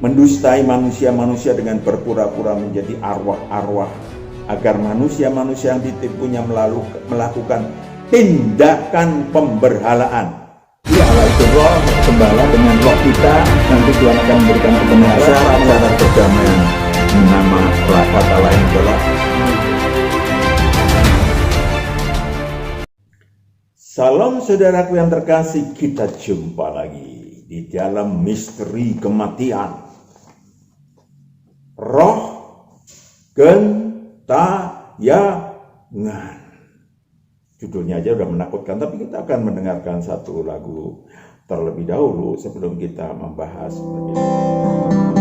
mendustai manusia-manusia dengan berpura-pura menjadi arwah-arwah, agar manusia-manusia yang ditipunya melakukan tindakan pemberhalaan. Ya Allah itu roh, gembala dengan roh kita, nanti Tuhan akan memberikan kebenaran, cara perdamaian. Nama kata lain adalah Salam saudaraku yang terkasih, kita jumpa lagi di dalam misteri kematian. Roh gentayangan. Judulnya aja udah menakutkan, tapi kita akan mendengarkan satu lagu terlebih dahulu sebelum kita membahas lebih lanjut.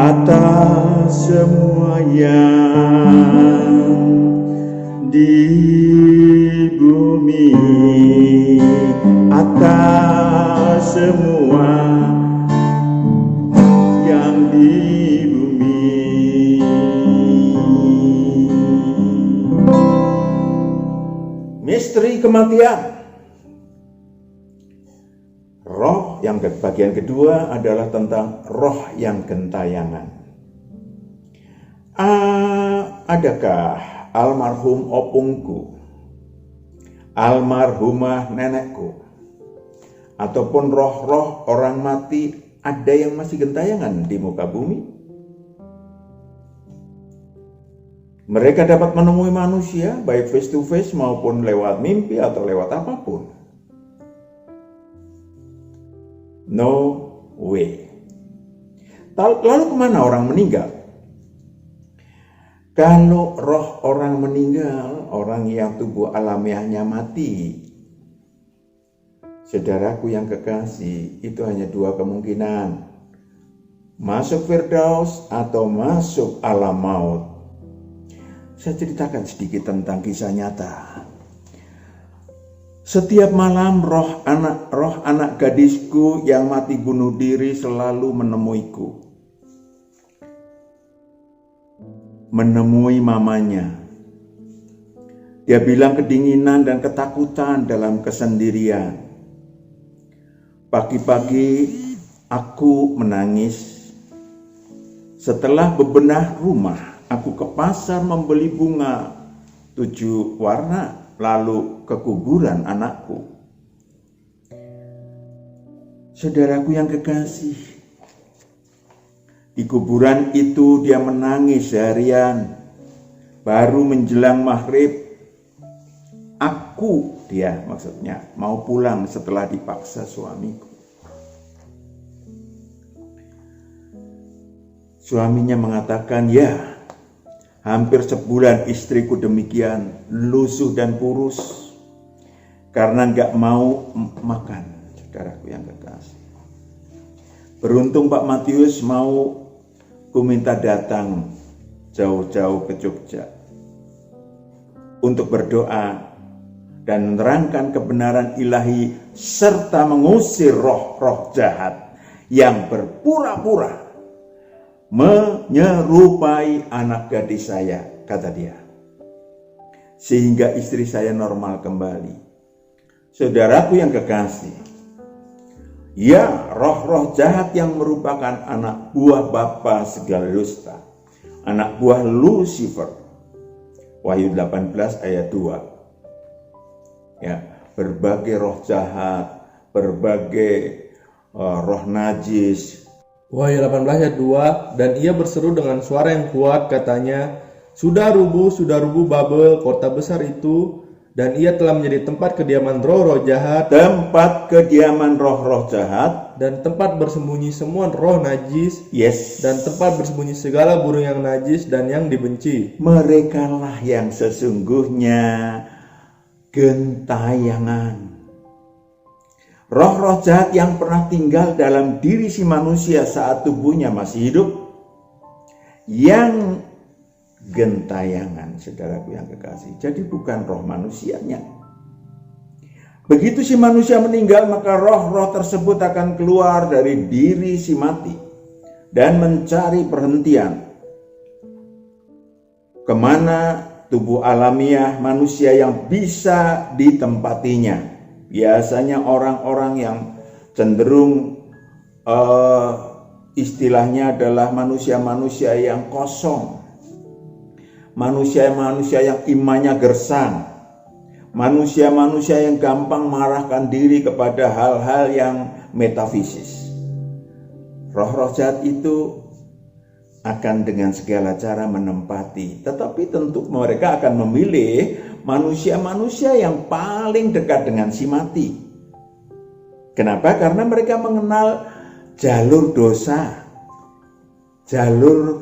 atas semua yang di bumi, atas semua yang di bumi. Misteri kematian. Roh yang bagian kedua adalah tentang roh yang gentayangan. Adakah almarhum opungku, almarhumah nenekku, ataupun roh-roh orang mati ada yang masih gentayangan di muka bumi? Mereka dapat menemui manusia baik face to face maupun lewat mimpi atau lewat apapun. No way. Lalu kemana orang meninggal? Kalau roh orang meninggal, orang yang tubuh alamiahnya mati, saudaraku yang kekasih, itu hanya dua kemungkinan. Masuk Firdaus atau masuk alam maut. Saya ceritakan sedikit tentang kisah nyata. Setiap malam roh anak gadisku yang mati bunuh diri selalu menemuiku. Menemui mamanya. Dia bilang kedinginan dan ketakutan dalam kesendirian. Pagi-pagi aku menangis. Setelah bebenah rumah, aku ke pasar membeli bunga 7 warna, lalu ke kuburan anakku. Saudaraku yang kekasih, di kuburan itu dia menangis seharian. Baru menjelang maghrib, dia maksudnya mau pulang setelah dipaksa suamiku. Suaminya mengatakan, ya, hampir sebulan istriku demikian, lusuh dan kurus, karena gak mau makan. Saudaraku yang kekasih, beruntung Pak Matius mau ku minta datang jauh-jauh ke Jogja untuk berdoa dan menerangkan kebenaran ilahi serta mengusir roh-roh jahat yang berpura-pura menyerupai anak gadis saya, kata dia, sehingga istri saya normal kembali. Saudaraku yang kekasih, ya, roh-roh jahat yang merupakan anak buah bapa segala dusta, anak buah Lucifer. Wahyu 18 ayat 2. Ya, berbagai roh jahat, berbagai roh najis. Wahyu 18 ayat 2, dan ia berseru dengan suara yang kuat, katanya, sudah rubuh Babel, kota besar itu, dan ia telah menjadi tempat kediaman roh-roh jahat, tempat kediaman roh-roh jahat, dan tempat bersembunyi semua roh najis, dan tempat bersembunyi segala burung yang najis dan yang dibenci. Merekalah yang sesungguhnya gentayangan. Roh-roh jahat yang pernah tinggal dalam diri si manusia saat tubuhnya masih hidup, yang gentayangan, saudaraku yang kekasih. Jadi bukan roh manusianya. Begitu si manusia meninggal, maka roh-roh tersebut akan keluar dari diri si mati dan mencari perhentian. Kemana tubuh alamiah manusia yang bisa ditempatinya. Biasanya orang-orang yang cenderung istilahnya adalah manusia-manusia yang kosong, manusia-manusia yang imannya gersang, manusia-manusia yang gampang marahkan diri kepada hal-hal yang metafisis. Roh-roh jahat itu akan dengan segala cara menempati, tetapi tentu mereka akan memilih manusia-manusia yang paling dekat dengan si mati. Kenapa? Karena mereka mengenal jalur dosa, jalur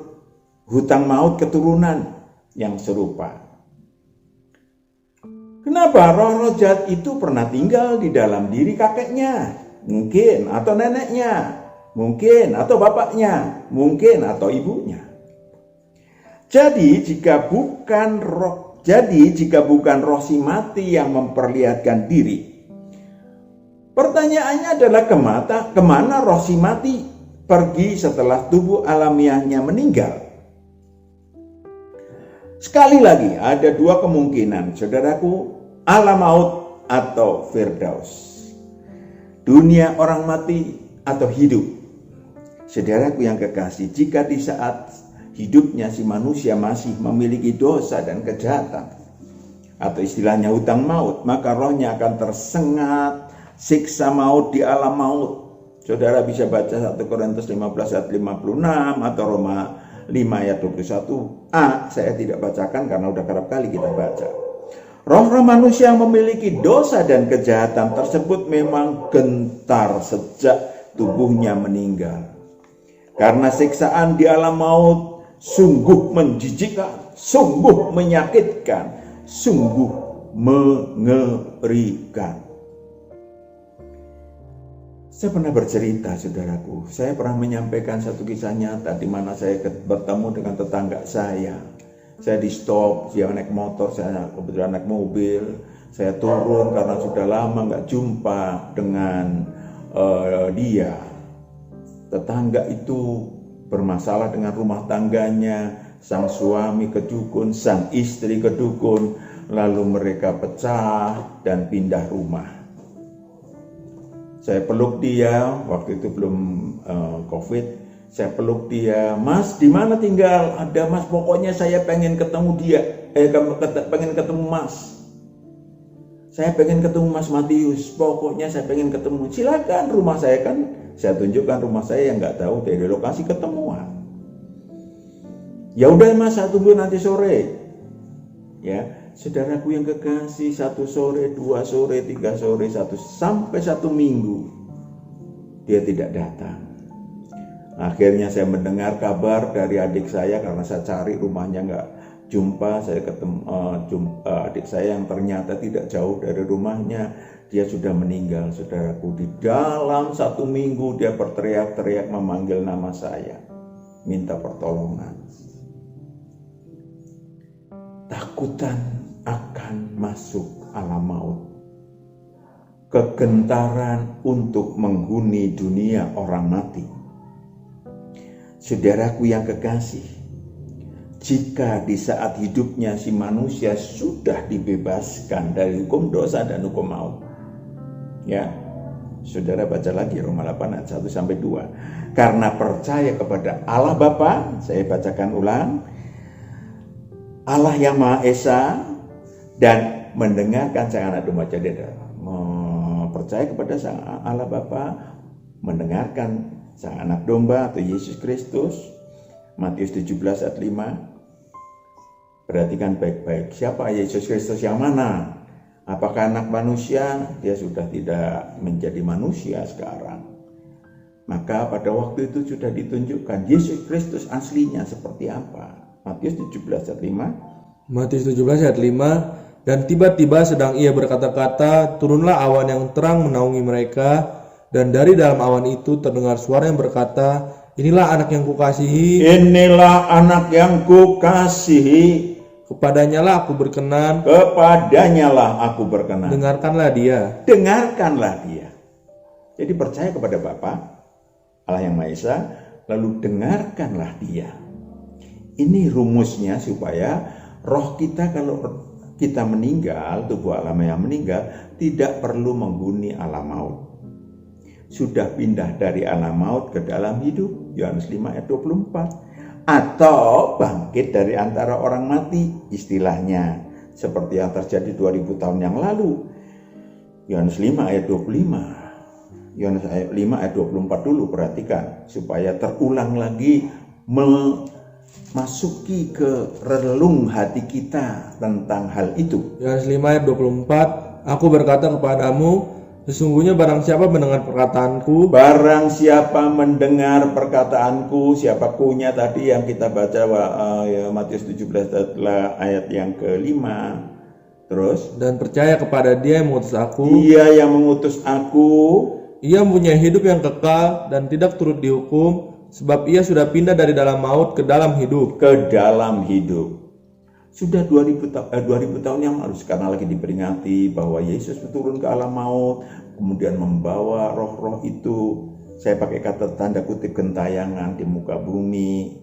hutang maut keturunan yang serupa. Kenapa? Roh-roh jahat itu pernah tinggal di dalam diri kakeknya, mungkin, atau neneknya, mungkin, atau bapaknya, mungkin, atau ibunya. Jadi jika bukan roh si mati yang memperlihatkan diri, pertanyaannya adalah kemana roh si mati pergi setelah tubuh alamiahnya meninggal? Sekali lagi ada dua kemungkinan, saudaraku, alam maut atau firdaus, dunia orang mati atau hidup. Saudaraku yang kekasih, jika di saat hidupnya si manusia masih memiliki dosa dan kejahatan, atau istilahnya hutang maut, maka rohnya akan tersengat siksa maut di alam maut. Saudara bisa baca 1 Korintus 15 ayat 56 atau Roma 5 ayat 21a. Saya tidak bacakan karena udah kerap kali kita baca. Roh-roh manusia yang memiliki dosa dan kejahatan tersebut memang gentar sejak tubuhnya meninggal. Karena siksaan di alam maut sungguh menjijikkan, sungguh menyakitkan, sungguh mengerikan. Saya pernah bercerita, saudaraku, saya pernah menyampaikan satu kisah nyata di mana saya bertemu dengan tetangga saya. Saya di stop, dia naik motor, saya kebetulan naik mobil. Saya turun karena sudah lama nggak jumpa dengan dia. Tetangga itu bermasalah dengan rumah tangganya, sang suami ke dukun, sang istri ke dukun, lalu mereka pecah dan pindah rumah. Saya peluk dia, waktu itu belum COVID, saya peluk dia, "Mas, di mana tinggal?" "Ada, Mas, pokoknya saya pengen ketemu dia, pengen ketemu Mas." Saya pengen ketemu Mas Matius, pokoknya saya pengen ketemu. Silakan, rumah saya kan, saya tunjukkan rumah saya yang nggak tahu dari lokasi ketemuan. Ya udah Mas, saya tunggu nanti sore. Ya, saudaraku yang kekasih, 1 sore, 2 sore, 3 sore, sampai 1 minggu dia tidak datang. Akhirnya saya mendengar kabar dari adik saya karena saya cari rumahnya nggak jumpa. Saya ketemu adik saya yang ternyata tidak jauh dari rumahnya. Dia sudah meninggal, saudaraku. Di dalam 1 minggu dia berteriak-teriak memanggil nama saya, minta pertolongan. Takutan akan masuk alam maut, kegentaran untuk menghuni dunia orang mati. Saudaraku yang kekasih, jika di saat hidupnya si manusia sudah dibebaskan dari hukum dosa dan hukum maut, ya, saudara baca lagi Roma 8 ayat 1-2. Karena percaya kepada Allah Bapa, saya bacakan ulang, Allah yang Maha Esa, dan mendengarkan Sang Anak Domba. Jadi percaya kepada Sang Allah Bapa, mendengarkan Sang Anak Domba atau Yesus Kristus. Matius 17 ayat 5. Perhatikan baik-baik, siapa Yesus Kristus yang mana? Apakah anak manusia? Dia sudah tidak menjadi manusia sekarang. Maka pada waktu itu sudah ditunjukkan Yesus Kristus aslinya seperti apa. Matius 17 ayat 5. Matius 17 ayat 5. Dan tiba-tiba sedang ia berkata-kata, turunlah awan yang terang menaungi mereka, dan dari dalam awan itu terdengar suara yang berkata, inilah anak yang kukasihi. Inilah anak yang kukasihi. Kepadanyalah aku berkenan. Kepadanyalah aku berkenan. Dengarkanlah dia. Dengarkanlah dia. Jadi percaya kepada Bapa, Allah yang Maha Esa, lalu dengarkanlah dia. Ini rumusnya supaya roh kita kalau kita meninggal, tubuh alam yang meninggal, tidak perlu menghuni alam maut. Sudah pindah dari alam maut ke dalam hidup, Yohanes 5 ayat 24. Atau bangkit dari antara orang mati, istilahnya seperti yang terjadi 2000 tahun yang lalu. Yohanes 5 ayat 25. Yohanes 5 ayat 24 dulu, perhatikan supaya terulang lagi, memasuki ke relung hati kita tentang hal itu. Yohanes 5 ayat 24. Aku berkata kepadamu, sesungguhnya barang siapa mendengar perkataanku, siapa kunya tadi yang kita baca Matius 17 ayat yang ke-5. Terus, dan percaya kepada dia yang mengutus aku. Dia yang mengutus aku. Ia mempunyai hidup yang kekal dan tidak turut dihukum, sebab ia sudah pindah dari dalam maut ke dalam hidup. Sudah 2000 tahun yang lalu, sekarang lagi diperingati bahwa Yesus turun ke alam maut, kemudian membawa roh-roh itu. Saya pakai kata tanda kutip gentayangan di muka bumi.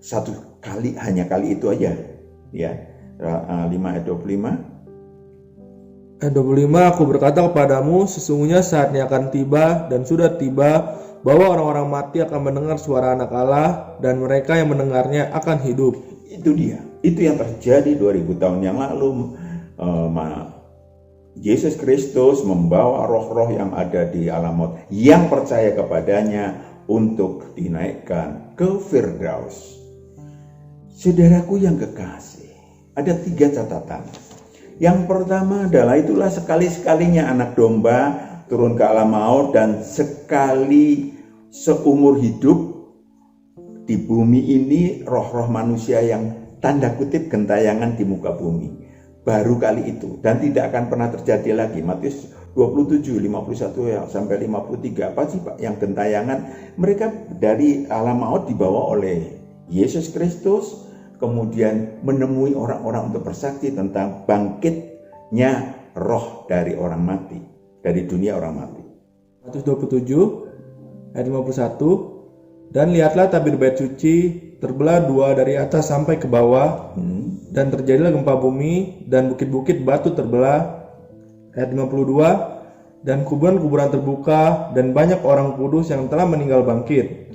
Satu kali, hanya kali itu aja. Ya, 5 ayat 25. Ayat 25, aku berkata kepadamu, sesungguhnya saatnya akan tiba dan sudah tiba, bahwa orang-orang mati akan mendengar suara Anak Allah, dan mereka yang mendengarnya akan hidup. Itu dia. Itu yang terjadi 2000 tahun yang lalu. Yesus Kristus membawa roh-roh yang ada di alam maut, yang percaya kepadanya, untuk dinaikkan ke Firdaus. Saudaraku yang kekasih, ada 3 catatan. Yang pertama adalah itulah sekali-sekalinya anak domba turun ke alam maut, dan sekali seumur hidup di bumi ini roh-roh manusia yang tanda kutip gentayangan di muka bumi. Baru kali itu, dan tidak akan pernah terjadi lagi. Matius 27, 51 sampai 53. Apa sih Pak yang gentayangan? Mereka dari alam maut dibawa oleh Yesus Kristus, kemudian menemui orang-orang untuk bersaksi tentang bangkitnya roh dari orang mati, dari dunia orang mati. Matius 27 ayat 51. Dan lihatlah tabir bait suci terbelah 2 dari atas sampai ke bawah, dan terjadilah gempa bumi, dan bukit-bukit batu terbelah. Ayat 52. Dan kuburan-kuburan terbuka, dan banyak orang kudus yang telah meninggal bangkit.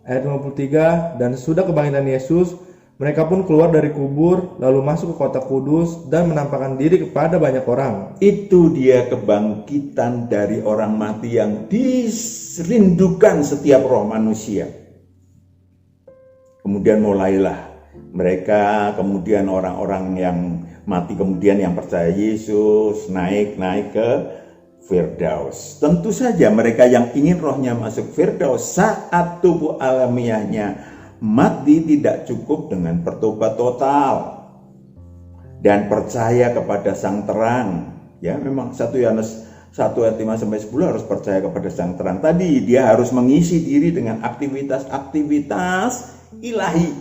Ayat 53. Dan sudah kebangkitan Yesus, Mereka pun keluar dari kubur, lalu masuk ke kota kudus dan menampakkan diri kepada banyak orang. Itu dia kebangkitan dari orang mati yang dirindukan setiap roh manusia. Kemudian mulailah mereka, kemudian orang-orang yang mati, kemudian yang percaya Yesus naik ke Firdaus. Tentu saja mereka yang ingin rohnya masuk Firdaus saat tubuh alamiahnya mati tidak cukup dengan bertobat total dan percaya kepada Sang Terang. Ya, memang 1 Yohanes 1 ayat 5 sampai 10 harus percaya kepada Sang Terang. Tadi dia harus mengisi diri dengan aktivitas-aktivitas ilahi.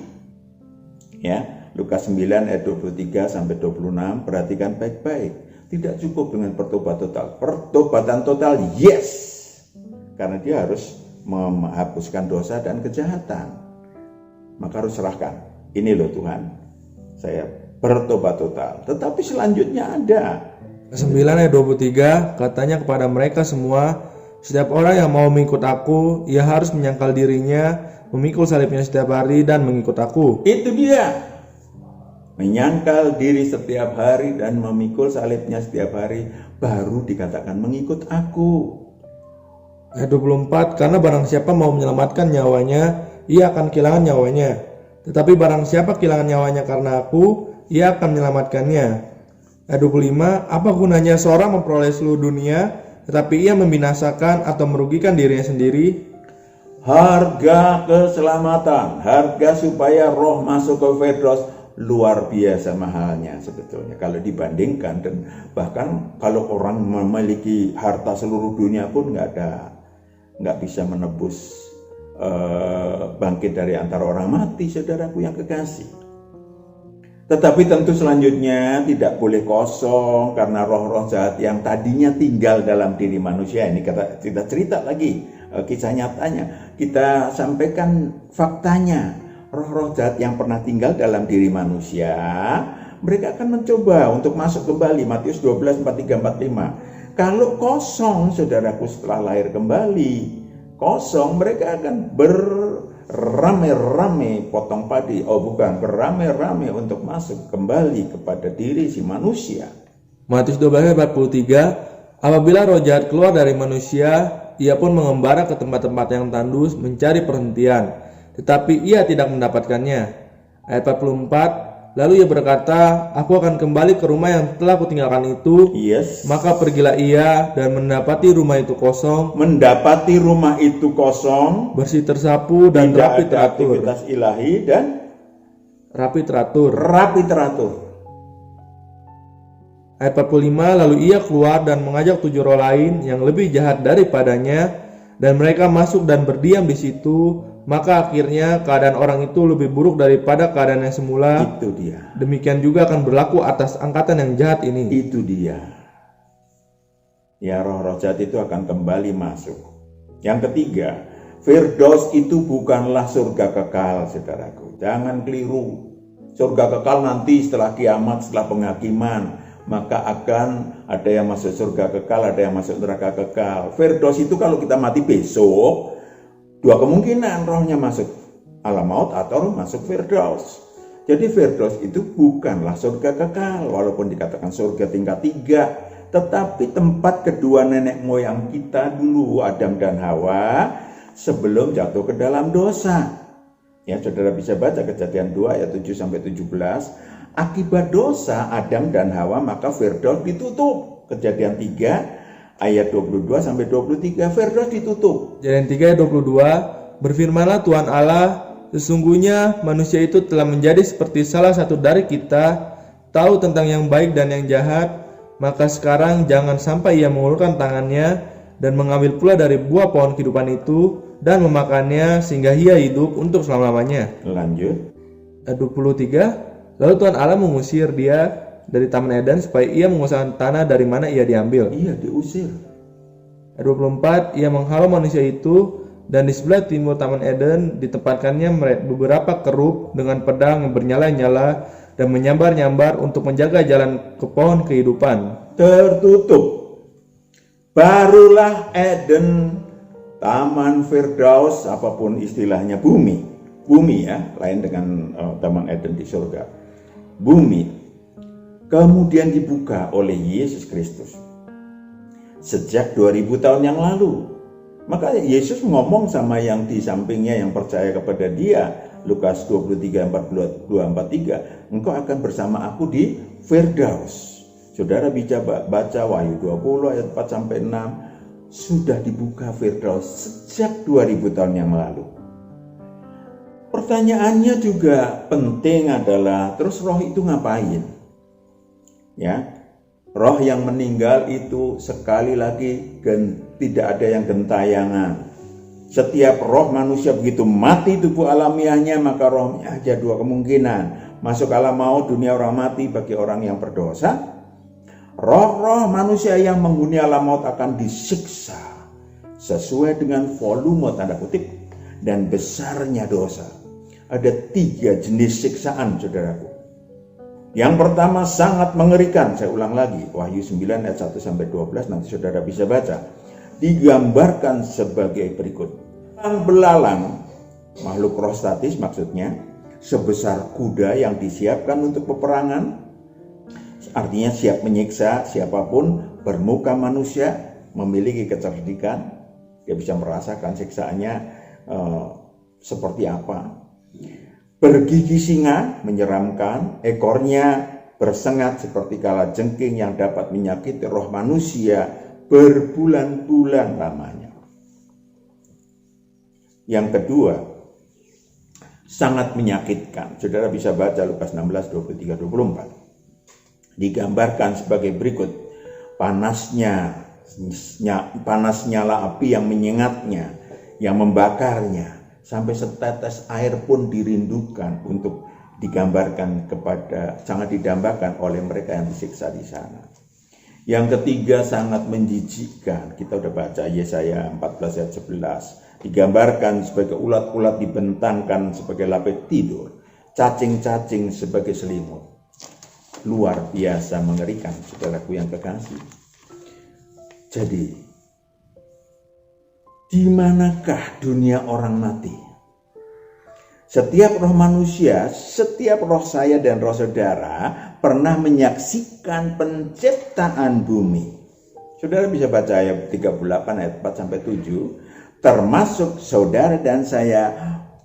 Ya, Lukas 9 ayat 23 sampai 26, perhatikan baik-baik. Tidak cukup dengan bertobat total. Pertobatan total, yes. Karena dia harus menghapuskan dosa dan kejahatan. Maka harus serahkan. Ini loh Tuhan, saya bertobat total. Tetapi selanjutnya ada 9 ayat 23, katanya kepada mereka semua, setiap orang yang mau mengikut aku, ia harus menyangkal dirinya, memikul salibnya setiap hari dan mengikut aku. Itu dia, menyangkal diri setiap hari dan memikul salibnya setiap hari, baru dikatakan mengikut aku. Ayat 24, karena barang siapa mau menyelamatkan nyawanya, ia akan kehilangan nyawanya. Tetapi barang siapa kehilangan nyawanya karena aku, ia akan menyelamatkannya. Ayat 25, apa gunanya seorang memperoleh seluruh dunia, tetapi ia membinasakan atau merugikan dirinya sendiri? Harga keselamatan, harga supaya roh masuk ke Firdaus luar biasa mahalnya sebetulnya kalau dibandingkan, dan bahkan kalau orang memiliki harta seluruh dunia pun nggak bisa menebus bangkit dari antara orang mati, saudaraku yang kekasih. Tetapi tentu selanjutnya tidak boleh kosong karena roh-roh jahat yang tadinya tinggal dalam diri manusia. Ini kita cerita lagi kisah nyatanya, kita sampaikan faktanya. Roh-roh jahat yang pernah tinggal dalam diri manusia, mereka akan mencoba untuk masuk kembali. Matius 12, 43, 45. Kalau kosong, saudaraku, setelah lahir kembali kosong, mereka akan beramai-ramai potong padi. Beramai-ramai untuk masuk kembali kepada diri si manusia. Matius 12 ayat 43, apabila roh jahat keluar dari manusia, ia pun mengembara ke tempat-tempat yang tandus mencari perhentian, tetapi ia tidak mendapatkannya. Ayat 44, lalu ia berkata, aku akan kembali ke rumah yang telah kutinggalkan itu. Yes. Maka pergilah ia dan mendapati rumah itu kosong. Bersih tersapu dan rapi teratur. Aktivitas ilahi dan rapi teratur. Ayat 45, lalu ia keluar dan mengajak 7 roh lain yang lebih jahat daripadanya, dan mereka masuk dan berdiam di situ. Maka akhirnya keadaan orang itu lebih buruk daripada keadaan yang semula. Itu dia. Demikian juga akan berlaku atas angkatan yang jahat ini. Itu dia. Ya, roh-roh jahat itu akan kembali masuk. Yang ketiga, Firdaus itu bukanlah surga kekal, saudaraku. Jangan keliru. Surga kekal nanti setelah kiamat, setelah penghakiman, maka akan ada yang masuk surga kekal, ada yang masuk neraka kekal. Firdaus itu kalau kita mati besok, 2 kemungkinan, rohnya masuk alam maut atau masuk Firdaus. Jadi Firdaus itu bukanlah surga kekal, walaupun dikatakan surga tingkat 3, tetapi tempat kedua nenek moyang kita dulu, Adam dan Hawa, sebelum jatuh ke dalam dosa. Ya, saudara bisa baca Kejadian 2 ayat 7 sampai 17. Akibat dosa Adam dan Hawa, maka Firdaus ditutup. Kejadian 3 ayat 22 sampai 23, Firdaus ditutup. Kejadian 3 ayat 22, berfirmanlah Tuhan Allah, sesungguhnya manusia itu telah menjadi seperti salah satu dari kita, tahu tentang yang baik dan yang jahat, maka sekarang jangan sampai ia mengulurkan tangannya dan mengambil pula dari buah pohon kehidupan itu dan memakannya sehingga ia hidup untuk selama-lamanya. Lanjut. Ayat 23, lalu Tuhan Allah mengusir dia dari Taman Eden supaya ia mengusahakan tanah dari mana ia diambil. Iya, diusir. Ayat 24, ia menghalau manusia itu, dan di sebelah timur Taman Eden ditempatkannya beberapa kerub dengan pedang yang bernyala-nyala dan menyambar-nyambar untuk menjaga jalan ke pohon kehidupan. Tertutup. Barulah Eden, Taman Firdaus, apapun istilahnya, bumi, bumi ya, lain dengan Taman Eden di surga. Bumi kemudian dibuka oleh Yesus Kristus sejak 2000 tahun yang lalu. Maka Yesus ngomong sama yang di sampingnya yang percaya kepada dia, Lukas 23:42-43, engkau akan bersama aku di Firdaus. Saudara bisa baca Wahyu 20 ayat 4-6, sudah dibuka Firdaus sejak 2000 tahun yang lalu. Pertanyaannya juga penting adalah, terus roh itu ngapain? Ya, roh yang meninggal itu sekali lagi tidak ada yang gentayangan. Setiap roh manusia begitu mati tubuh alamiahnya, maka rohnya aja dua kemungkinan. Masuk alam maut, dunia orang mati bagi orang yang berdosa. Roh-roh manusia yang menghuni alam maut akan disiksa sesuai dengan volume tanda kutip dan besarnya dosa. Ada 3 jenis siksaan, saudaraku. Yang pertama sangat mengerikan, saya ulang lagi, Wahyu 9 ayat 1-12, nanti saudara bisa baca. Digambarkan sebagai berikut. Belalang, makhluk roh statis maksudnya, sebesar kuda yang disiapkan untuk peperangan, artinya siap menyiksa siapapun, bermuka manusia, memiliki kecerdikan, dia bisa merasakan siksaannya seperti apa. Bergigi singa, menyeramkan, ekornya bersengat seperti kalajengking yang dapat menyakiti roh manusia berbulan-bulan lamanya. Yang kedua, sangat menyakitkan. Saudara bisa baca Lukas 16:23-24. Digambarkan sebagai berikut. Panas nyala api yang menyengatnya, yang membakarnya, sampai setetes air pun dirindukan untuk digambarkan sangat didambakan oleh mereka yang disiksa di sana. Yang ketiga sangat menjijikkan. Kita udah baca Yesaya 14 ayat 11. Digambarkan sebagai ulat-ulat dibentangkan sebagai lapis tidur, cacing-cacing sebagai selimut. Luar biasa mengerikan, saudaraku yang kekasih. Jadi, di manakah dunia orang mati? Setiap roh manusia, setiap roh saya dan roh saudara pernah menyaksikan penciptaan bumi. Saudara bisa baca ayat 38 ayat 4-7. Termasuk saudara dan saya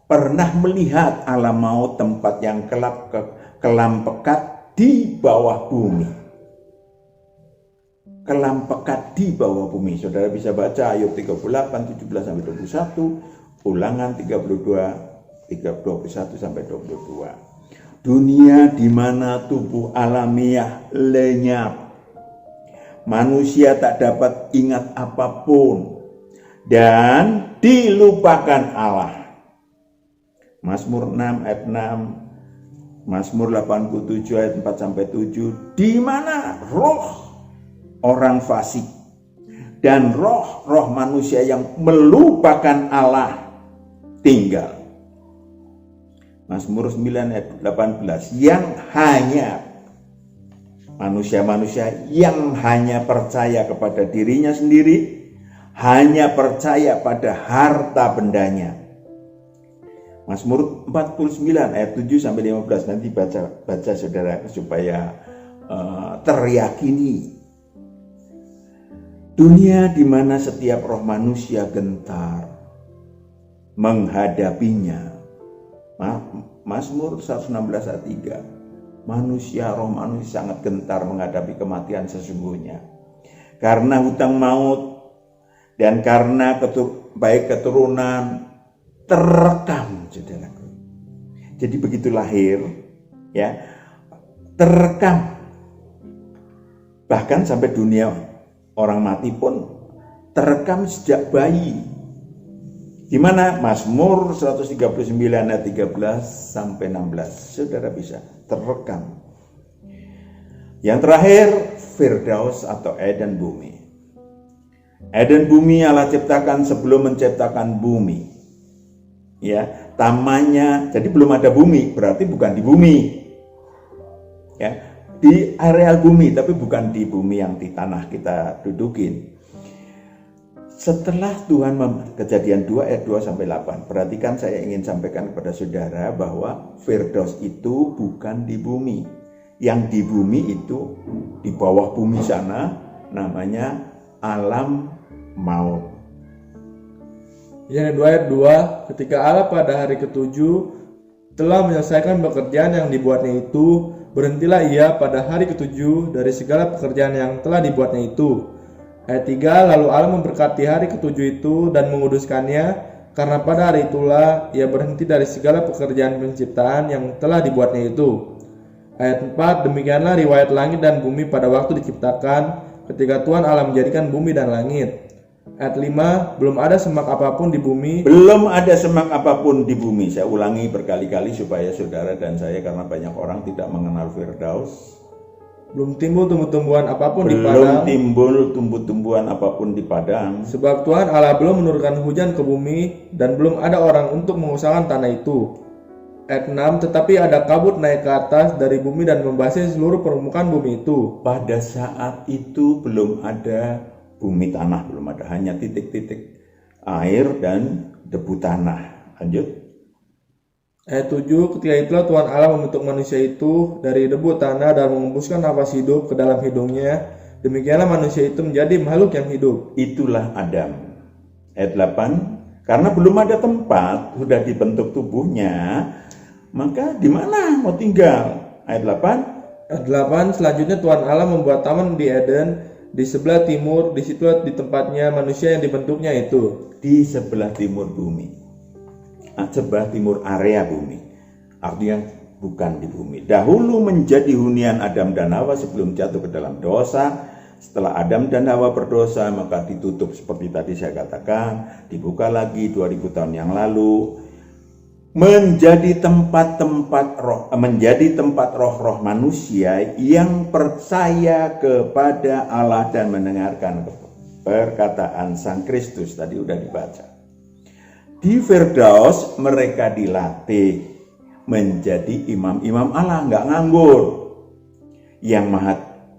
pernah melihat alam maut, tempat yang kelam pekat di bawah bumi. Kelam pekat di bawah bumi. Saudara bisa baca ayat 38, 17-21, Ulangan 32, 21-22. Dunia di mana tubuh alamiah lenyap. Manusia tak dapat ingat apapun dan dilupakan Allah. Mazmur 6 ayat 6, Mazmur 87 ayat 4-7, di mana roh orang fasik dan roh-roh manusia yang melupakan Allah tinggal. Mazmur 9 ayat 18, yang hanya manusia-manusia yang hanya percaya kepada dirinya sendiri, hanya percaya pada harta bendanya. Mazmur 49 ayat 7-15, nanti baca saudara supaya teryakini. Dunia di mana setiap roh manusia gentar menghadapinya. Mazmur 116 ayat 3. Roh manusia sangat gentar menghadapi kematian sesungguhnya. Karena hutang maut dan karena baik keturunan terekam, saudaraku. Jadi begitu lahir, ya, terekam. Bahkan sampai dunia orang mati pun terekam sejak bayi. Di mana Mazmur 139 ayat 13-16, saudara bisa terekam. Yang terakhir, Firdaus atau Eden bumi. Eden bumi Allah ciptakan sebelum menciptakan bumi. Ya, tamannya, jadi belum ada bumi, berarti bukan di bumi. Ya, di areal bumi, tapi bukan di bumi yang di tanah kita dudukin. Setelah Tuhan Kejadian 2 ayat 2 sampai 8. Perhatikan, saya ingin sampaikan kepada saudara bahwa Firdaus itu bukan di bumi. Yang di bumi itu di bawah bumi sana namanya alam maut. Yang 2 ayat 2, ketika Allah pada hari ketujuh telah menyelesaikan pekerjaan yang dibuatnya itu, berhentilah ia pada hari ketujuh dari segala pekerjaan yang telah dibuatnya itu. Ayat 3, lalu Allah memberkati hari ketujuh itu dan menguduskannya, karena pada hari itulah ia berhenti dari segala pekerjaan penciptaan yang telah dibuatnya itu. Ayat 4, demikianlah riwayat langit dan bumi pada waktu diciptakan, ketika Tuhan Allah menjadikan bumi dan langit. Ayat 5, belum ada semak apapun di bumi. Belum ada semak apapun di bumi. Saya ulangi berkali-kali supaya saudara dan saya, karena banyak orang tidak mengenal Firdaus. Belum timbul tumbuh-tumbuhan apapun di Belum padang. timbul tumbuh-tumbuhan apapun di padang. Sebab Tuhan Allah belum menurunkan hujan ke bumi, dan belum ada orang untuk mengusahakan tanah itu. Ayat 6, tetapi ada kabut naik ke atas dari bumi dan membasahi seluruh permukaan bumi itu. Pada saat itu belum ada bumi, tanah belum ada, hanya titik-titik air dan debu tanah. Lanjut. Ayat 7, ketika itulah Tuhan Allah membentuk manusia itu dari debu tanah dan mengembuskan nafas hidup ke dalam hidungnya. Demikianlah manusia itu menjadi makhluk yang hidup. Itulah Adam. Ayat 8, karena belum ada tempat, sudah dibentuk tubuhnya, maka di mana mau tinggal? Ayat 8. Ayat 8, selanjutnya Tuhan Allah membuat taman di Eden di sebelah timur, di situ di tempatnya manusia yang dibentuknya itu. Di sebelah timur bumi. Sebelah timur area bumi. Artinya bukan di bumi. Dahulu menjadi hunian Adam dan Hawa sebelum jatuh ke dalam dosa. Setelah Adam dan Hawa berdosa, maka ditutup seperti tadi saya katakan, dibuka lagi 2000 tahun yang lalu, menjadi tempat roh-roh manusia yang percaya kepada Allah dan mendengarkan perkataan Sang Kristus. Tadi udah dibaca. Di Firdaus mereka dilatih menjadi imam-imam Allah, nggak nganggur, yang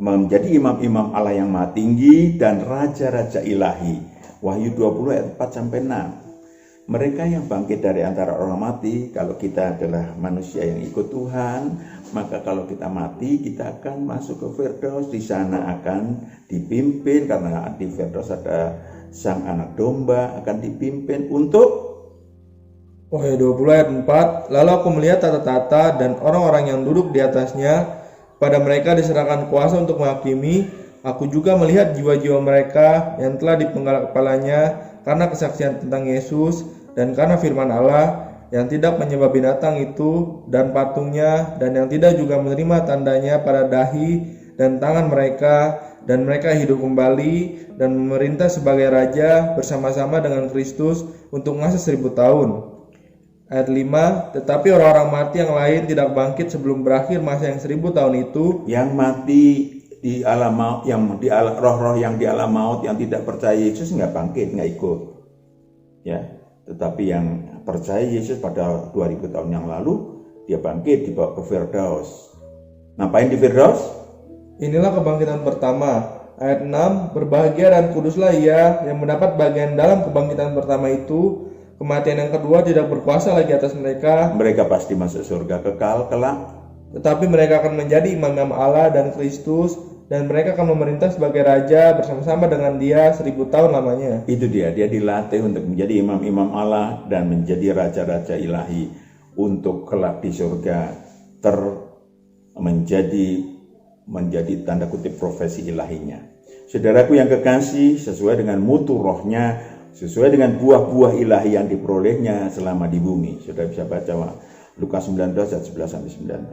menjadi imam-imam Allah yang maha tinggi dan raja-raja ilahi. Wahyu 20 ayat 4 sampai 6. Mereka yang bangkit dari antara orang mati. Kalau kita adalah manusia yang ikut Tuhan, maka kalau kita mati, kita akan masuk ke Firdaus. Di sana akan dipimpin, karena di Firdaus ada sang anak domba, akan dipimpin untuk Wahyu 20 ayat 4, lalu aku melihat tata-tata dan orang-orang yang duduk di atasnya, pada mereka diserahkan kuasa untuk menghakimi. Aku juga melihat jiwa-jiwa mereka yang telah dipenggal kepalanya karena kesaksian tentang Yesus dan karena firman Allah, yang tidak menyembah binatang itu dan patungnya, dan yang tidak juga menerima tandanya pada dahi dan tangan mereka, dan mereka hidup kembali dan memerintah sebagai raja bersama-sama dengan Kristus untuk masa 1000 tahun. Ayat 5, tetapi orang-orang mati yang lain tidak bangkit sebelum berakhir masa yang 1000 tahun itu. Yang mati di alam maut, roh-roh yang di alam maut yang tidak percaya Yesus nggak bangkit, nggak ikut. Ya, tetapi yang percaya Yesus pada 2000 tahun yang lalu, dia bangkit, dibawa ke Firdaus. Ngapain di Firdaus? Inilah kebangkitan pertama. Ayat 6, berbahagia dan kuduslah ia yang mendapat bagian dalam kebangkitan pertama itu. Kematian yang kedua tidak berkuasa lagi atas mereka. Mereka pasti masuk surga kekal kelak. Tetapi mereka akan menjadi imam-imam Allah dan Kristus, dan mereka akan memerintah sebagai raja bersama-sama dengan dia 1000 tahun lamanya. Itu dia dilatih untuk menjadi imam-imam Allah dan menjadi raja-raja ilahi untuk kelak di surga menjadi tanda kutip profesi ilahinya. Saudaraku yang kekasih, sesuai dengan mutu rohnya, sesuai dengan buah-buah ilahi yang diperolehnya selama di bumi. Saudara bisa baca Lukas 19 ayat 11-19.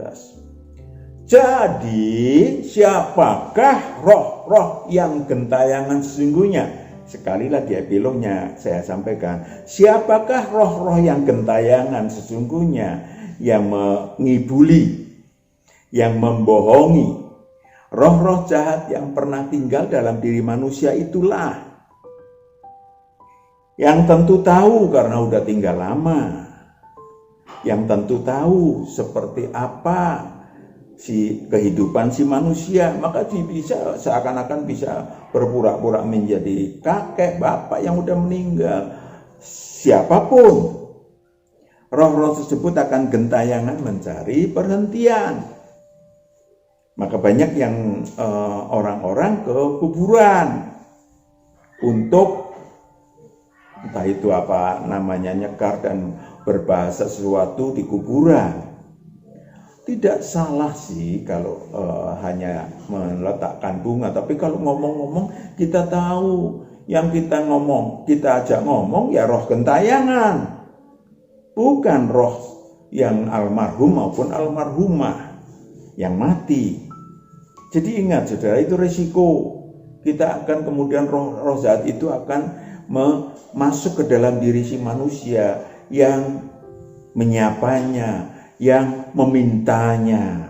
Jadi, siapakah roh-roh yang gentayangan sesungguhnya? Sekali lagi epilognya saya sampaikan. Siapakah roh-roh yang gentayangan sesungguhnya, yang mengibuli, yang membohongi? Roh-roh jahat yang pernah tinggal dalam diri manusia itulah yang tentu tahu karena udah tinggal lama, yang tentu tahu seperti apa si kehidupan si manusia, maka dia bisa seakan-akan bisa berpura-pura menjadi kakek, bapak yang udah meninggal. Siapapun, roh-roh tersebut akan gentayangan mencari perhentian. Maka banyak yang orang-orang ke kuburan untuk entah itu apa namanya, nyekar dan berbahasa sesuatu di kuburan. Tidak salah sih kalau hanya meletakkan bunga, tapi kalau ngomong-ngomong kita tahu yang kita ngomong, kita ajak ngomong ya roh gentayangan, bukan roh yang almarhum maupun almarhumah yang mati. Jadi ingat saudara, itu resiko. Kita akan kemudian roh jahat itu akan masuk ke dalam diri si manusia yang menyapanya, yang memintanya.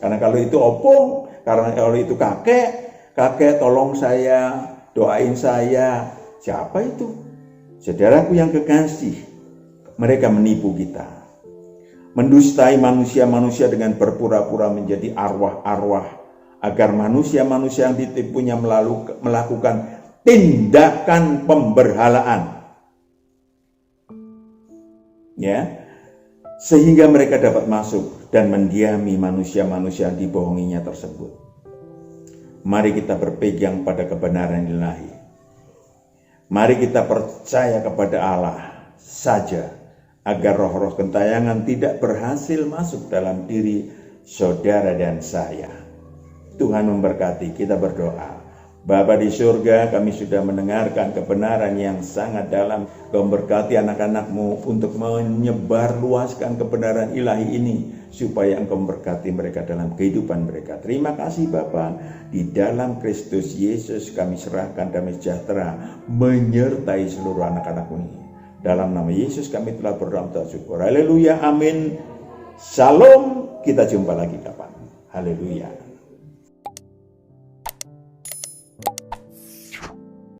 Karena kalau itu opung, karena kalau itu kakek tolong saya, doain saya. Siapa itu? Saudaraku yang kekasih, mereka menipu kita. Mendustai manusia-manusia dengan berpura-pura menjadi arwah-arwah, agar manusia-manusia yang ditipunya melakukan tindakan pemberhalaan. Ya, sehingga mereka dapat masuk dan mendiami manusia-manusia yang dibohonginya tersebut. Mari kita berpegang pada kebenaran ilahi. Mari kita percaya kepada Allah saja, agar roh-roh gentayangan tidak berhasil masuk dalam diri saudara dan saya. Tuhan memberkati. Kita berdoa. Bapa di surga, kami sudah mendengarkan kebenaran yang sangat dalam. Kau memberkati anak-anak-Mu untuk menyebarluaskan kebenaran ilahi ini, supaya Engkau memberkati mereka dalam kehidupan mereka. Terima kasih Bapa. Di dalam Kristus Yesus kami serahkan damai sejahtera menyertai seluruh anak-anak-Mu ini. Dalam nama Yesus kami telah berdoa dan syukur. Haleluya, amin. Shalom. Kita jumpa lagi kapan. Haleluya.